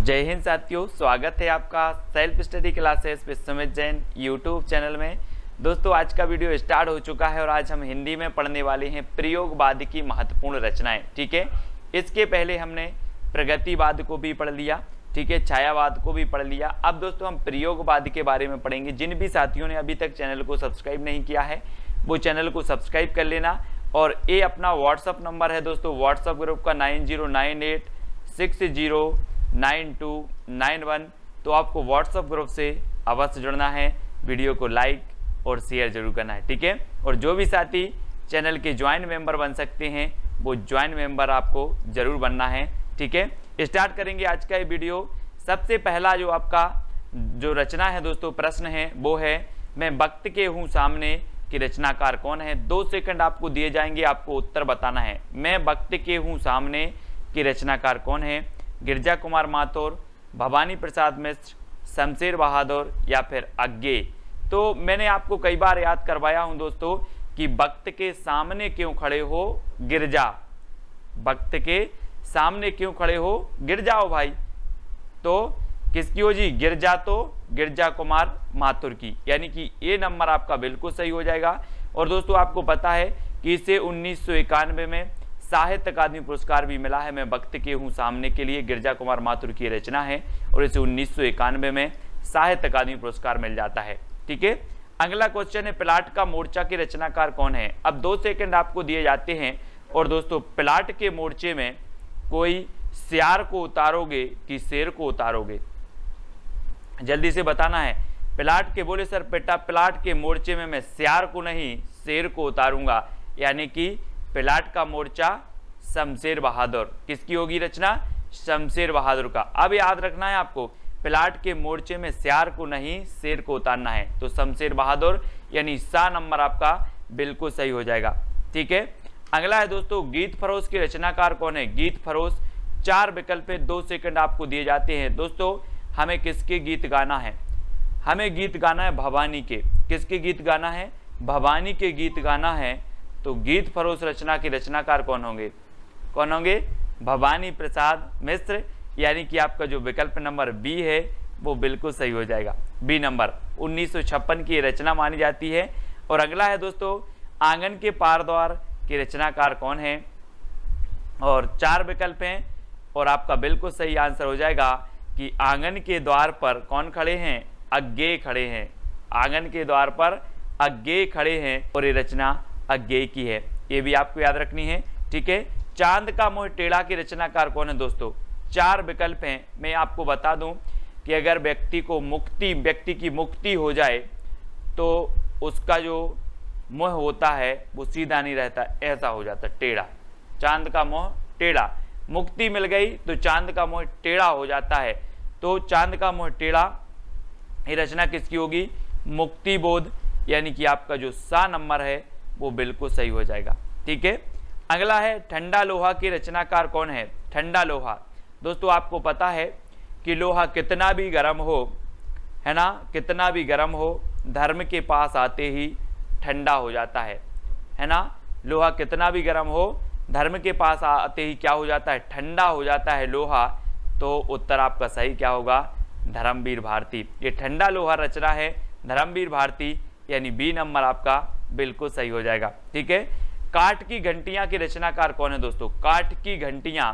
जय हिंद साथियों, स्वागत है आपका self study classes with Sumit Jain YouTube channel में। दोस्तों आज का वीडियो स्टार्ट हो चुका है और आज हम हिंदी में पढ़ने वाले हैं प्रयोगवाद की महत्वपूर्ण रचनाएं। ठीक है, इसके पहले हमने प्रगतिवाद को भी पढ़ लिया, ठीक है, छायावाद को भी पढ़ लिया। अब दोस्तों हम प्रयोगवाद के बारे में पढ़ेंगे। जिन भी साथियों ने अभी तक चैनल को सब्सक्राइब नहीं किया है वो चैनल को सब्सक्राइब कर लेना। और ये अपना व्हाट्सअप नंबर है दोस्तों, व्हाट्सअप ग्रुप का 9098609291। तो आपको व्हाट्सअप ग्रुप से अवश्य जुड़ना है, वीडियो को लाइक और शेयर जरूर करना है, ठीक है। और जो भी साथी चैनल के ज्वाइन मेंबर बन सकते हैं वो ज्वाइन मेंबर आपको जरूर बनना है, ठीक है। स्टार्ट करेंगे आज का ये वीडियो। सबसे पहला जो आपका जो रचना है दोस्तों, प्रश्न है वो है, मैं वक्त के हूँ सामने कि रचनाकार कौन है। 2 सेकंड आपको दिए जाएंगे, आपको उत्तर बताना है। मैं वक्त के हूँ सामने कि रचनाकार कौन है। गिरजा कुमार माथुर, भवानी प्रसाद मिश्र, शमशेर बहादुर या फिर अज्ञे। तो मैंने आपको कई बार याद करवाया हूं दोस्तों कि वक्त के सामने क्यों खड़े हो गिरजा, वक्त के सामने क्यों खड़े हो, गिर जाओ भाई। तो किसकी हो जी, गिरजा, तो गिरजा कुमार माथुर की, यानी कि ये नंबर आपका बिल्कुल सही हो जाएगा। और दोस्तों आपको पता है कि इसे 1991 में साहित्य अकादमी पुरस्कार भी मिला है। मैं वक्त के हूँ सामने के लिए गिरजा कुमार माथुर की रचना है और इसे 1991 में साहित्य अकादमी पुरस्कार मिल जाता है, ठीक है। अगला क्वेश्चन है, प्लाट का मोर्चा के रचनाकार कौन है। अब 2 सेकंड आपको दिए जाते हैं और दोस्तों प्लाट के मोर्चे में कोई सियार को उतारोगे कि शेर को उतारोगे, जल्दी से बताना है। प्लाट के, बोले सर बेटा प्लाट के मोर्चे में मैं सियार को नहीं शेर को उतारूंगा, यानी कि प्लाट का मोर्चा शमशेर बहादुर, किसकी होगी रचना, शमशेर बहादुर का। अब याद रखना है आपको, प्लाट के मोर्चे में सियार को नहीं शेर को उतारना है, तो शमशेर बहादुर यानी सा नंबर आपका बिल्कुल सही हो जाएगा, ठीक है। अगला है दोस्तों, गीत फरोश के रचनाकार कौन है। गीत फरोश 4 विकल्प है, 2 सेकंड आपको दिए जाते हैं। दोस्तों हमें किसके गीत गाना है, हमें गीत गाना है भवानी के। किसके गीत गाना है, भवानी के गीत गाना है। तो गीत फरोश रचना के रचनाकार कौन होंगे, कौन होंगे, भवानी प्रसाद मिश्र, यानी कि आपका जो विकल्प नंबर बी है वो बिल्कुल सही हो जाएगा, बी नंबर। 1956 की रचना मानी जाती है। और अगला है दोस्तों, आंगन के पार द्वार के रचनाकार कौन है। और 4 विकल्प हैं और आपका बिल्कुल सही आंसर हो जाएगा कि आंगन के द्वार पर कौन खड़े हैं, अज्ञे खड़े हैं। आंगन के द्वार पर अज्ञे खड़े हैं और ये रचना अज्ञे की है, ये भी आपको याद रखनी है, ठीक है। चांद का मोह टेढ़ा के रचनाकार कौन है दोस्तों। 4 विकल्प हैं। मैं आपको बता दूं कि अगर व्यक्ति की मुक्ति हो जाए तो उसका जो मोह होता है वो सीधा नहीं रहता, ऐसा हो जाता टेढ़ा। चांद का मोह टेढ़ा, मुक्ति मिल गई तो चांद का मोह टेढ़ा हो जाता है। तो चांद का मोह टेढ़ा, ये रचना किसकी होगी, मुक्ति बोध, यानी कि आपका जो सा नंबर है वो बिल्कुल सही हो जाएगा, ठीक है। अगला है, ठंडा लोहा के रचनाकार कौन है। ठंडा लोहा, दोस्तों आपको पता है कि लोहा कितना भी गर्म हो, है ना, कितना भी गर्म हो, धर्म के पास आते ही ठंडा हो जाता है ना। लोहा कितना भी गर्म हो, धर्म के पास आते ही क्या हो जाता है, ठंडा हो जाता है लोहा। तो उत्तर आपका सही क्या होगा, धर्मवीर भारती। ये ठंडा लोहा रचना है धर्मवीर भारती, यानी बी नंबर आपका बिल्कुल सही हो जाएगा, ठीक है। काठ की घंटियां की रचनाकार कौन है दोस्तों। काठ की घंटियां,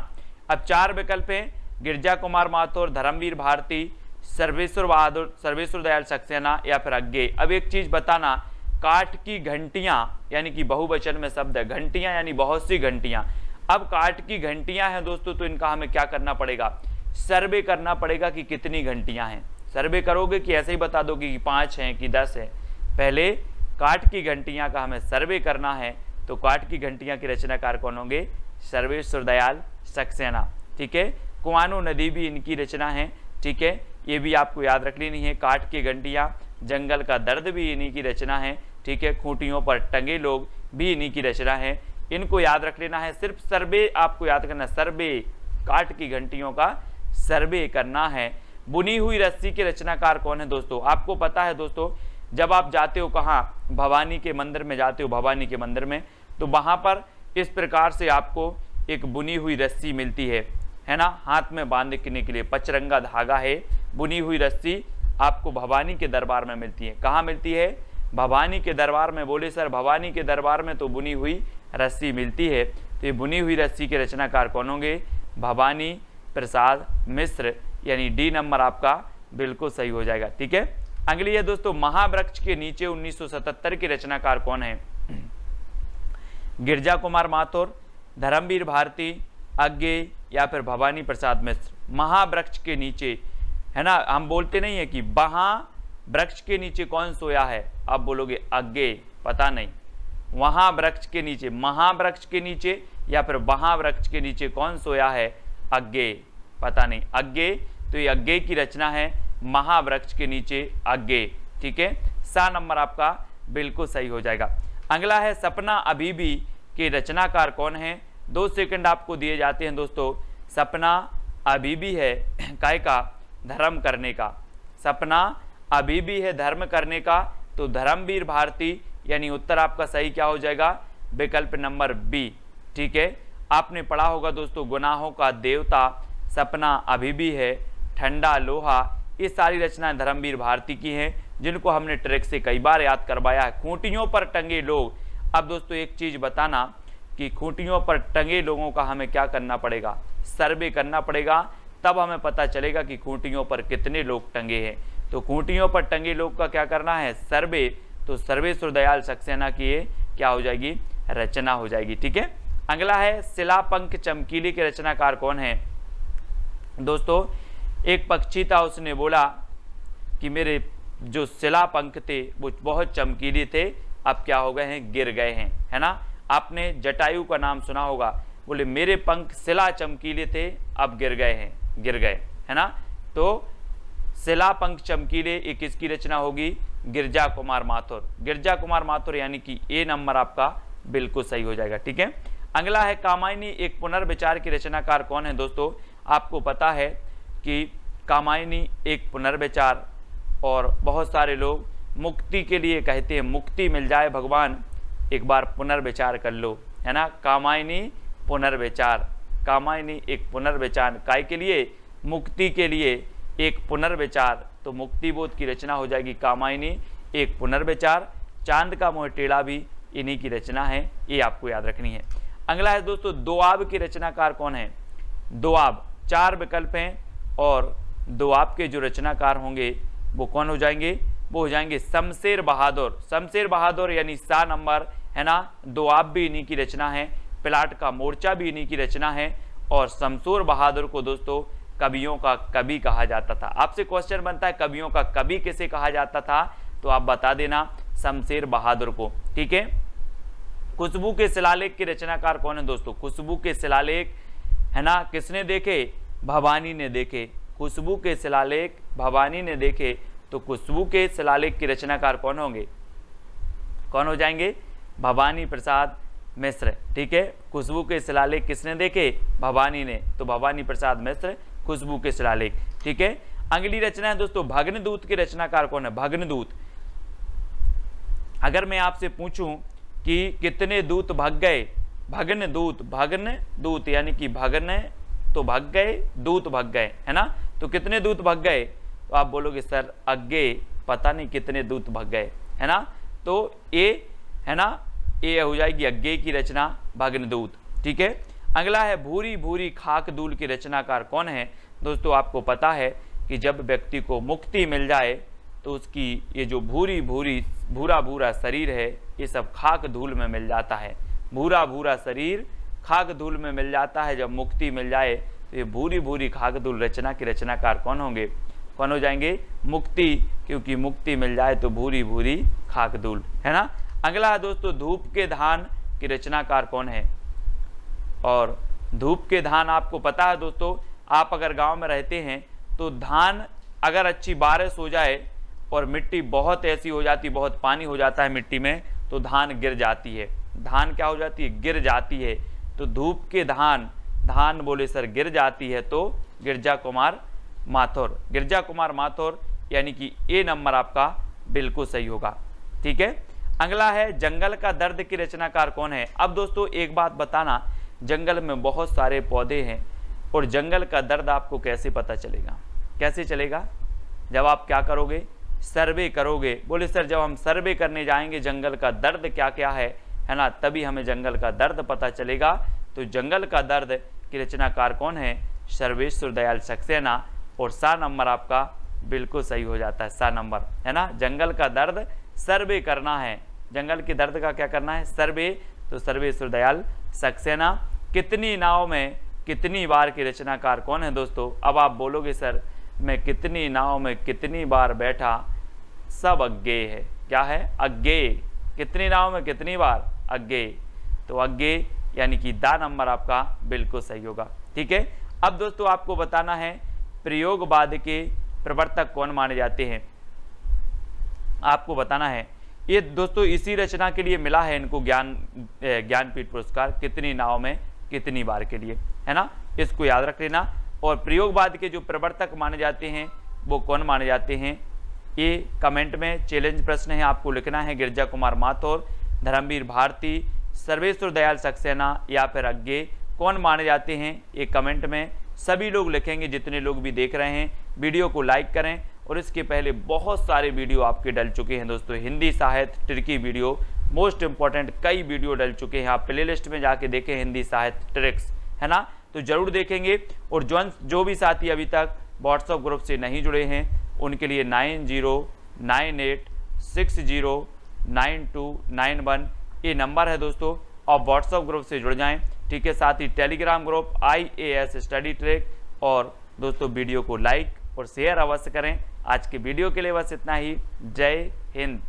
अब 4 विकल्प हैं, गिरजा कुमार माथुर, धर्मवीर भारती, सर्वेश्वर बहादुर, सर्वेश्वर दयाल सक्सेना या फिर अज्ञे। अब एक चीज बताना, काठ की घंटियां यानी कि बहुवचन में शब्द है, घंटियां यानी बहुत सी घंटियां। अब काठ की घंटियां हैं दोस्तों, तो इनका हमें क्या करना पड़ेगा, सर्वे करना पड़ेगा कि कितनी घंटियां हैं। सर्वे करोगे कि ऐसे ही बता दोगे कि 5 हैं कि 10 है, पहले काठ की घंटियां का हमें सर्वे करना है। तो काठ की घंटियां के रचनाकार कौन होंगे, सर्वेश्वर दयाल सक्सेना, ठीक है। कुआनो नदी भी इनकी रचना है, ठीक है, ये भी आपको याद रख लेनी है। काठ की घंटियां, जंगल का दर्द भी इन्हीं की रचना है, ठीक है। खूंटियों पर टंगे लोग भी इन्हीं की रचना है, इनको याद रख लेना है। सिर्फ सर्वे आपको याद करना, सर्वे, काठ की घंटियों का सर्वे करना है। बुनी हुई रस्सी के रचनाकार कौन है दोस्तों। आपको पता है दोस्तों, जब आप जाते हो कहाँ, भवानी के मंदिर में जाते हो, भवानी के मंदिर में, तो वहाँ पर इस प्रकार से आपको एक बुनी हुई रस्सी मिलती है है ना, हाथ में बांधने के लिए पचरंगा धागा है। बुनी हुई रस्सी आपको भवानी के दरबार में मिलती है। कहाँ मिलती है? भवानी के दरबार में। बोले सर भवानी के दरबार में तो बुनी हुई रस्सी मिलती है, तो ये बुनी हुई रस्सी के रचनाकार कौन होंगे? भवानी प्रसाद मिश्र, यानी डी नंबर आपका बिल्कुल सही हो जाएगा। ठीक है, अगली है दोस्तों, महावृक्ष के नीचे 1977 के रचनाकार कौन है? गिरजा कुमार माथुर, धर्मवीर भारती, अज्ञेय या फिर भवानी प्रसाद मिश्र। महावृक्ष के नीचे, है ना, हम बोलते नहीं है कि वहाँ वृक्ष के नीचे कौन सोया है, आप बोलोगे अज्ञेय, पता नहीं। वहाँ वृक्ष के नीचे, महावृक्ष के नीचे या फिर वहाँ वृक्ष के नीचे कौन सोया है? अज्ञेय, पता नहीं। अज्ञेय, तो ये अज्ञेय की रचना है, महावृक्ष के नीचे अज्ञेय। ठीक है, सा नंबर आपका बिल्कुल सही हो जाएगा। अगला है, सपना अभी भी के रचनाकार कौन है? 2 सेकंड आपको दिए जाते हैं दोस्तों। सपना अभी भी है काय का? धर्म करने का। सपना अभी भी है धर्म करने का, तो धर्मवीर भारती, यानी उत्तर आपका सही क्या हो जाएगा? विकल्प नंबर बी। ठीक है, आपने पढ़ा होगा दोस्तों, गुनाहों का देवता, सपना अभी भी है, ठंडा लोहा, ये सारी रचनाएं धर्मवीर भारती की हैं, जिनको हमने ट्रैक से कई बार याद करवाया है। खूंटियों पर टंगे लोग, अब दोस्तों एक चीज बताना कि खूंटियों पर टंगे लोगों का हमें क्या करना पड़ेगा? सर्वे करना पड़ेगा, तब हमें पता चलेगा कि खूंटियों पर कितने लोग टंगे हैं। तो खूंटियों पर टंगे लोग का क्या करना है? सर्वे। तो सर्वेश्वर दयाल सक्सेना की ये क्या हो जाएगी? रचना हो जाएगी। ठीक है, अगला है, शिलापंख चमकीली के रचनाकार कौन है? दोस्तों एक पक्षी था, उसने बोला कि मेरे जो शिलापंख थे वो बहुत चमकीले थे, अब क्या हो गए हैं? गिर गए हैं, है ना। आपने जटायु का नाम सुना होगा, बोले मेरे पंख शिला चमकीले थे, अब गिर गए हैं, गिर गए, है ना। तो शिलापंख चमकीले, ये किसकी रचना होगी? गिरजा कुमार माथुर। गिरजा कुमार माथुर, यानी कि ए नंबर आपका बिल्कुल सही हो जाएगा। ठीक है, अगला है, कामायनी एक पुनर्विचार की रचनाकार कौन है? दोस्तों आपको पता है कि कामायनी एक पुनर्विचार, और बहुत सारे लोग मुक्ति के लिए कहते हैं, मुक्ति मिल जाए भगवान, एक बार पुनर्विचार कर लो, है ना। कामायनी पुनर्विचार, कामायनी एक पुनर्विचार, काय के लिए? मुक्ति के लिए एक पुनर्विचार, तो मुक्ति बोध की रचना हो जाएगी कामायनी एक पुनर्विचार। चांद का मोह टेढ़ा भी इन्हीं की रचना है, ये आपको याद रखनी है। अगला है दोस्तों, दोआब के रचनाकार कौन है? दोआब, 4 विकल्प हैं, और दोआब के जो रचनाकार होंगे वो कौन हो जाएंगे? वो हो जाएंगे शमशेर बहादुर। शमशेर बहादुर, यानी सा नंबर, है ना। दोआब भी इन्हीं की रचना है, प्लाट का मोर्चा भी इन्हीं की रचना है, और शमशेर बहादुर को दोस्तों कवियों का कवि कहा जाता था। आपसे क्वेश्चन बनता है कवियों का कवि किसे कहा जाता था, तो आप बता देना शमशेर बहादुर को। ठीक है, खुशबू के शिलालेख के रचनाकार कौन है? दोस्तों खुशबू के शिलालेख, है ना, किसने देखे? भवानी ने देखे। खुशबू के शिलालेख भवानी ने देखे, तो खुशबू के शिलालेख के रचनाकार कौन होंगे? कौन हो जाएंगे? भवानी प्रसाद मिश्र। ठीक है, खुशबू के शिलालेख किसने देखे? भवानी ने, तो भवानी प्रसाद मिश्र खुशबू के शिलालेख। ठीक है, अगली रचना है दोस्तों, भग्नदूत के रचनाकार कौन है? भग्नदूत, अगर मैं आपसे पूछूं कि कितने दूत भग गए? भग्नदूत, भग्नदूत यानी कि भगन तो भग गए, दूत भग गए, है ना। तो कितने दूत भग गए? तो आप बोलोगे सर अज्ञेय, पता नहीं कितने दूत भग गए, है ना। तो ए, है ना, ए हो जाएगी अज्ञेय की रचना, भग्नदूत। ठीक है, अगला है, भूरी भूरी खाक धूल की रचनाकार कौन है? दोस्तों आपको पता है कि जब व्यक्ति को मुक्ति मिल जाए तो उसकी ये जो भूरी भूरी भूरा भूरा शरीर है, ये सब खाक धूल में मिल जाता है। भूरा भूरा शरीर खाक धूल में मिल जाता है, जब मुक्ति मिल जाए तो ये भूरी भूरी खाक धूल रचना के रचनाकार कौन होंगे? कौन हो जाएंगे? मुक्ति, क्योंकि मुक्ति मिल जाए तो भूरी भूरी खाक धूल, है ना। अगला है दोस्तों, धूप के धान की रचनाकार कौन है? और धूप के धान आपको पता है दोस्तों, आप अगर गांव में रहते हैं तो धान अगर अच्छी बारिश हो जाए और मिट्टी बहुत ऐसी हो जाती, बहुत पानी हो जाता है मिट्टी में, तो धान गिर जाती है। धान क्या हो जाती है? गिर जाती है। तो धूप के धान, धान बोले सर गिर जाती है, तो गिरजा कुमार माथुर। गिरजा कुमार माथुर, यानी कि ए नंबर आपका बिल्कुल सही होगा। ठीक है, अगला है, जंगल का दर्द की रचनाकार कौन है? अब दोस्तों एक बात बताना, जंगल में बहुत सारे पौधे हैं, और जंगल का दर्द आपको कैसे पता चलेगा? कैसे चलेगा? जब आप क्या करोगे? सर्वे करोगे। बोले सर जब हम सर्वे करने जाएंगे जंगल का दर्द क्या क्या है ना, तभी हमें जंगल का दर्द पता चलेगा। तो जंगल का दर्द की रचनाकार कौन है? सर्वेश्वर दयाल सक्सेना। और सा नंबर आपका बिल्कुल सही हो जाता है, सा नंबर है ना। जंगल का दर्द सर्वे करना है, जंगल के दर्द का क्या करना है? सर्वे। तो सर्वेश्वर दयाल सक्सेना। कितनी नाव में कितनी बार की रचनाकार कौन है दोस्तों? अब आप बोलोगे सर मैं कितनी नाव में कितनी बार बैठा, सब अज्ञेय है। क्या है? अज्ञेय। कितनी नाव में कितनी बार? अज्ञेय। तो अज्ञेय यानी कि दा नंबर आपका बिल्कुल सही होगा। ठीक है। अब दोस्तों आपको बताना है प्रयोगवाद के प्रवर्तक कौन माने जाते हैं, आपको बताना है। ये दोस्तों इसी रचना के लिए मिला है इनको ज्ञानपीठ पुरस्कार, कितनी नाव में कितनी बार के लिए, है ना। इसको याद रख लेना। और प्रयोगवाद के जो प्रवर्तक माने जाते हैं वो कौन माने जाते हैं, ये कमेंट में चैलेंज प्रश्न है, आपको लिखना है। गिरजा कुमार माथुर, धर्मवीर भारती, सर्वेश्वर दयाल सक्सेना या फिर अज्ञेय, कौन माने जाते हैं? ये कमेंट में सभी लोग लिखेंगे, जितने लोग भी देख रहे हैं। वीडियो को लाइक करें। और इसके पहले बहुत सारे वीडियो आपके डल चुके हैं दोस्तों, हिंदी साहित्य ट्रिकी वीडियो, मोस्ट इंपॉर्टेंट कई वीडियो डल चुके हैं। आप प्लेलिस्ट में जाके देखें हिंदी साहित्य ट्रिक्स, है ना, तो जरूर देखेंगे। और जो भी साथी अभी तक व्हाट्सएप ग्रुप से नहीं जुड़े हैं उनके लिए 9098609291 ये नंबर है दोस्तों, और व्हाट्सएप ग्रुप से जुड़ जाएं। ठीक है। साथ ही Telegram group IAS study track. और दोस्तों वीडियो को लाइक और शेयर अवश्य करें। आज के वीडियो के लिए बस इतना ही। जय हिंद।